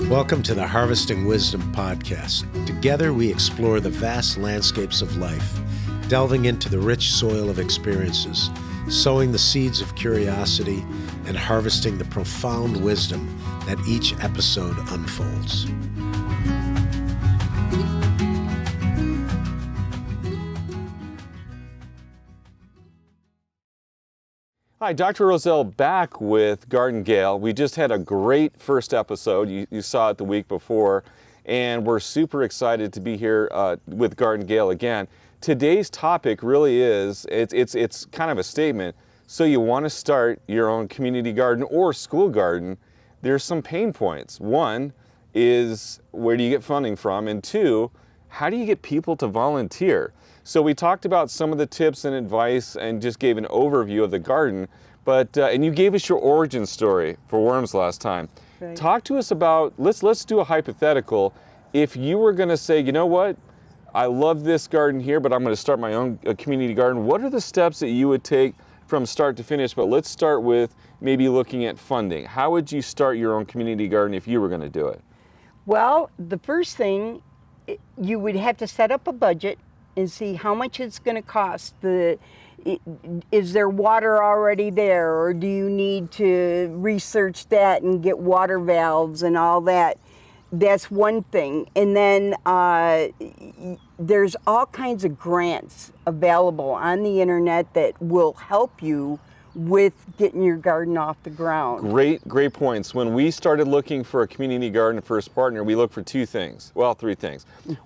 Welcome to the Harvesting Wisdom podcast. Together we explore the vast landscapes of life, delving into the rich soil of experiences, sowing the seeds of curiosity, and harvesting the profound wisdom that each episode unfolds. Hi, Dr. Roselle back with Garden Gail. We just had a great first episode. You saw it the week before, and we're super excited to be here with Garden Gail again. Today's topic really is, it's kind of a statement. So you want to start your own community garden or school garden, there's some pain points. One is, where do you get funding from? And two, how do you get people to volunteer? So we talked about some of the tips and advice and just gave an overview of the garden, but and you gave us your origin story for worms last time. Right. Talk to us about, let's do a hypothetical. If you were going to say, you know what, I love this garden here, but I'm going to start my own community garden, what are the steps that you would take from start to finish? But let's start with maybe looking at funding. How would you start your own community garden if you were going to do it? Well, the first thing, you would have to set up a budget and see how much it's going to cost. Is there water already there, or do you need to research that and get water valves and all that? That's one thing. And then there's all kinds of grants available on the internet that will help you with getting your garden off the ground. Great points. When we started looking for a community garden first partner, we looked for three things.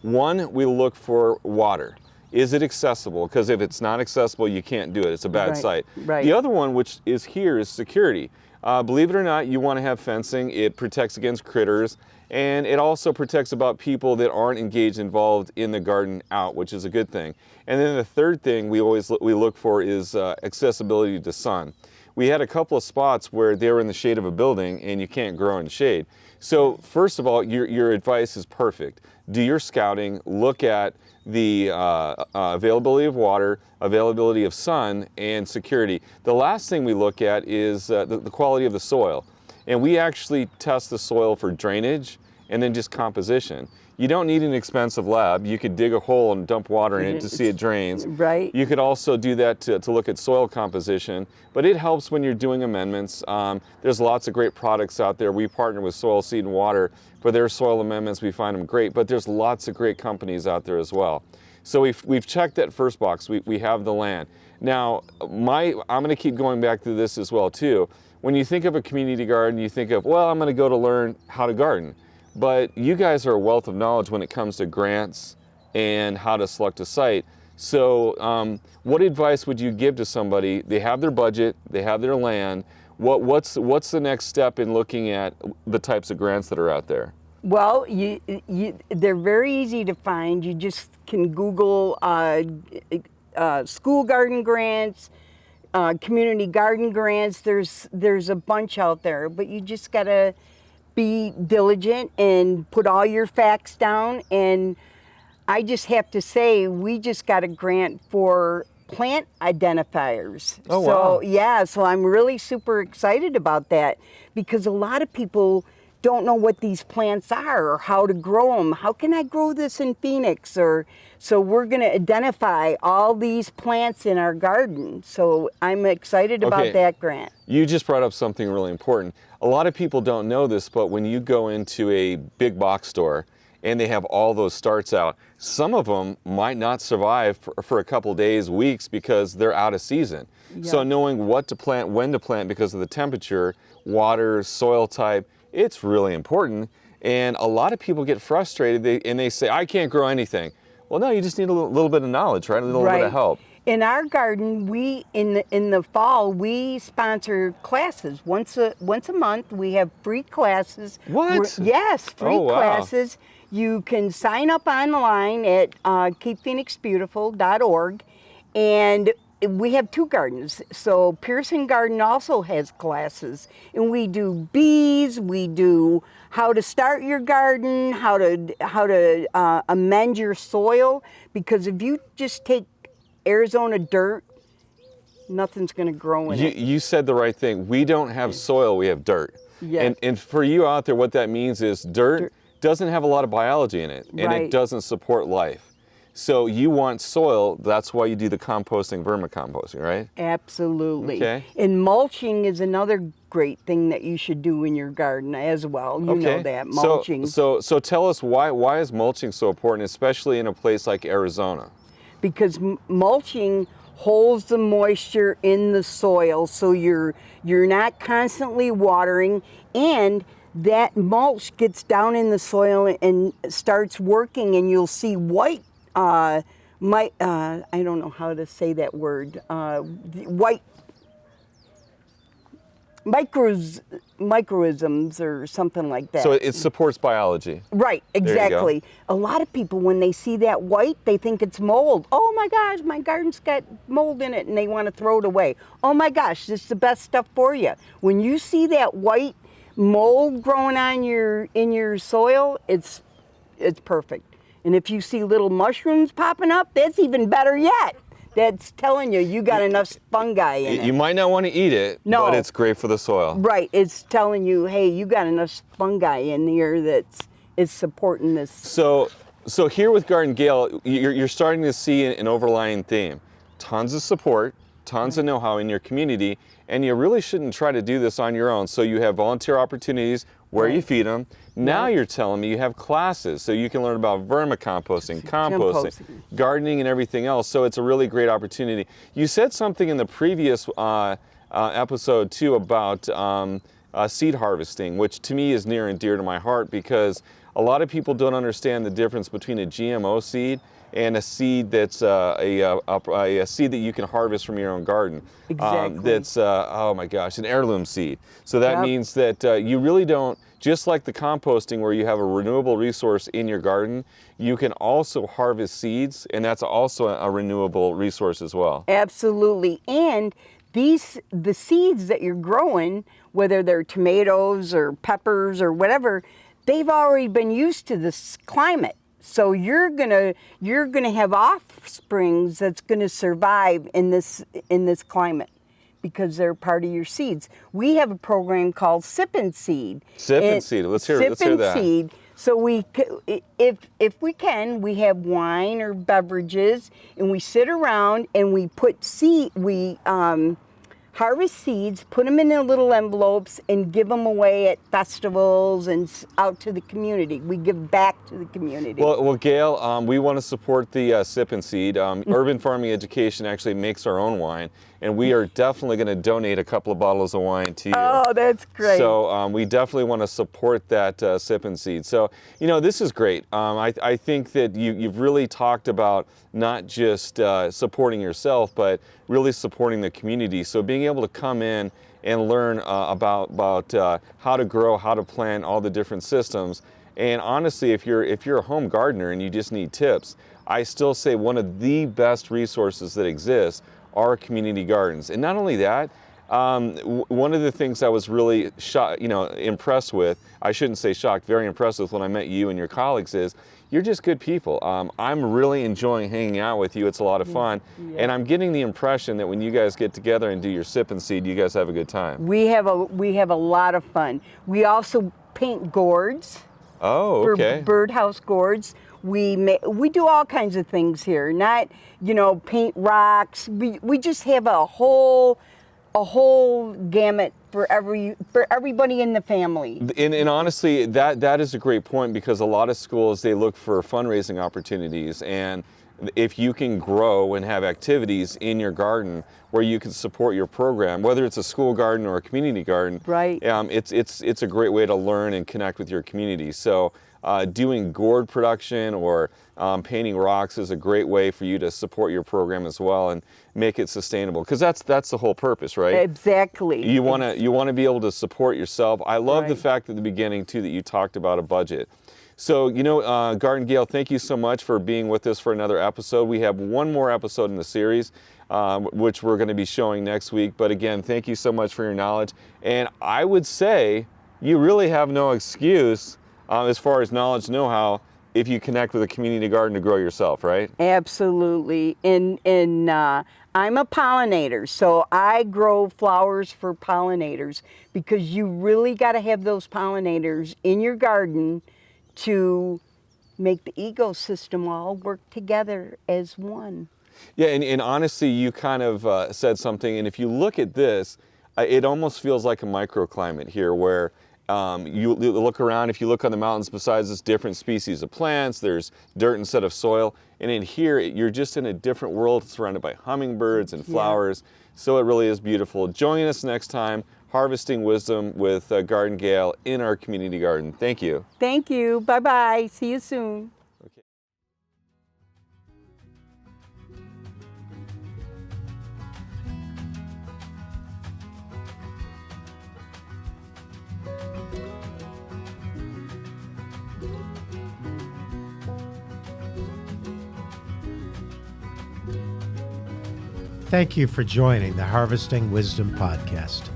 One, we look for water. Is it accessible? Because if it's not accessible, you can't do it. It's a bad site. Right. The other one, which is here, is security. Believe it or not, you want to have fencing. It protects against critters, and it also protects about people that aren't involved in the garden out, which is a good thing. And then the third thing we look for is accessibility to sun. We had a couple of spots where they were in the shade of a building and you can't grow in shade. So first of all, your advice is perfect. Do your scouting, look at the availability of water, availability of sun, and security. The last thing we look at is the quality of the soil. And we actually test the soil for drainage and then just composition. You don't need an expensive lab. You could dig a hole and dump water in it to see it drains. Right. You could also do that to look at soil composition, but it helps when you're doing amendments. There's lots of great products out there. We partner with Soil, Seed, and Water for their soil amendments. We find them great, but there's lots of great companies out there as well. So we've checked that first box. We have the land. Now, I'm going to keep going back to this as well too. When you think of a community garden, you think of, well, I'm going to go to learn how to garden. But you guys are a wealth of knowledge when it comes to grants and how to select a site. So what advice would you give to somebody? They have their budget, they have their land. What's the next step in looking at the types of grants that are out there? Well, they're very easy to find. You just can Google school garden grants, community garden grants. There's a bunch out there, but you just gotta be diligent and put all your facts down. And I just have to say, we just got a grant for plant identifiers. Oh, wow. So yeah, so I'm really super excited about that, because a lot of people don't know what these plants are or how to grow them. How can I grow this in Phoenix? So we're going to identify all these plants in our garden. So I'm excited about that grant. You just brought up something really important. A lot of people don't know this, but when you go into a big box store and they have all those starts out, some of them might not survive for a couple days, weeks, because they're out of season. Yeah. So knowing what to plant, when to plant, because of the temperature, water, soil type, it's really important. And a lot of people get frustrated and they say, I can't grow anything. Well, no, you just need a little bit of knowledge, right? A little bit of help. In our garden, we in the fall, we sponsor classes once a month. We have free classes. What? Yes, free classes. Wow. You can sign up online at keepphoenixbeautiful.org, and we have two gardens. So Pearson Garden also has classes, and we do bees. We do how to start your garden, how to amend your soil. Because if you just take Arizona dirt, nothing's going to grow in it. You said the right thing. We don't have soil, we have dirt. Yes. And for you out there, what that means is dirt doesn't have a lot of biology in it, and Right. it doesn't support life. So you want soil, that's why you do the composting, vermicomposting, right? Absolutely. Okay. And mulching is another great thing that you should do in your garden as well. You know that, mulching. So tell us why is mulching so important, especially in a place like Arizona? Because mulching holds the moisture in the soil, so you're not constantly watering, and that mulch gets down in the soil and starts working, and you'll see white I don't know how to say that word, white microisms or something like that. So it supports biology. Right, exactly. A lot of people, when they see that white, they think it's mold. Oh my gosh, my garden's got mold in it, and they want to throw it away. Oh my gosh, this is the best stuff for you. When you see that white mold growing on in your soil, it's perfect. And if you see little mushrooms popping up, that's even better yet. That's telling you got enough fungi in it. You might not want to eat it, but it's great for the soil. Right, it's telling you, hey, you got enough fungi in here it's supporting this. So here with Garden Gail, you're starting to see an overlying theme. Tons of support, tons of know-how in your community, and you really shouldn't try to do this on your own. So you have volunteer opportunities where you feed them. Now you're telling me you have classes, so you can learn about vermicomposting, composting, gardening, and everything else. So it's a really great opportunity. You said something in the previous episode too about seed harvesting, which to me is near and dear to my heart, because a lot of people don't understand the difference between a GMO seed and a seed that's a seed that you can harvest from your own garden. Exactly. That's oh my gosh, an heirloom seed. So that means that you really don't, just like the composting where you have a renewable resource in your garden, you can also harvest seeds, and that's also a renewable resource as well. Absolutely. And the seeds that you're growing, whether they're tomatoes or peppers or whatever, they've already been used to this climate. So you're gonna have offsprings that's gonna survive in this climate because they're part of your seeds. We have a program called Sip and Seed. Sip and Seed. Let's hear that. Sip and Seed. So if we can, we have wine or beverages, and we sit around and we put harvest seeds, put them in their little envelopes, and give them away at festivals and out to the community. We give back to the community. Well, Gail, we want to support the Sip and Seed. Urban Farming Education actually makes our own wine, and we are definitely going to donate a couple of bottles of wine to you. Oh, that's great. So we definitely want to support that Sip and Seed. So, this is great. I think that you've really talked about not just supporting yourself, but really supporting the community. So being able to come in and learn about how to grow, how to plant, all the different systems. And honestly, if you're a home gardener and you just need tips, I still say one of the best resources that exists are community gardens. And not only that, one of the things I was really impressed with, I shouldn't say shocked, very impressed with when I met you and your colleagues is, you're just good people. I'm really enjoying hanging out with you. It's a lot of fun. Yeah. And I'm getting the impression that when you guys get together and do your Sip and Seed, you guys have a good time. We have a lot of fun. We also paint gourds. Oh, okay. For birdhouse gourds. We do all kinds of things here. Not, paint rocks. We just have a whole gamut for everybody in the family. And honestly, that is a great point, because a lot of schools, they look for fundraising opportunities, and if you can grow and have activities in your garden where you can support your program, whether it's a school garden or a community garden, right? It's a great way to learn and connect with your community. So doing gourd production or painting rocks is a great way for you to support your program as well and make it sustainable, because that's the whole purpose, right? Exactly. You want to be able to support yourself. I love the fact at the beginning too that you talked about a budget. So Garden Gail, thank you so much for being with us for another episode. We have one more episode in the series, which we're going to be showing next week. But again, thank you so much for your knowledge. And I would say you really have no excuse as far as knowledge, know-how, if you connect with a community garden to grow yourself, right? Absolutely. And I'm a pollinator, so I grow flowers for pollinators because you really got to have those pollinators in your garden to make the ecosystem all work together as one. Yeah, and honestly, you kind of said something, and if you look at this, it almost feels like a microclimate here where you look around, if you look on the mountains besides this, different species of plants, there's dirt instead of soil, and in here, you're just in a different world surrounded by hummingbirds and flowers, so it really is beautiful. Join us next time, Harvesting Wisdom with Garden Gail in our community garden. Thank you. Thank you. Bye-bye. See you soon. Thank you for joining the Harvesting Wisdom podcast.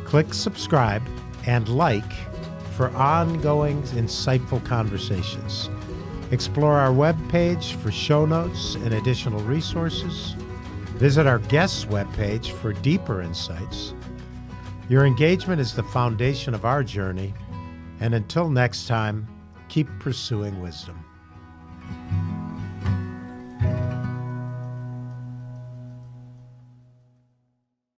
Click subscribe and like for ongoing insightful conversations. Explore our webpage for show notes and additional resources. Visit our guests' webpage for deeper insights. Your engagement is the foundation of our journey, and until next time, keep pursuing wisdom.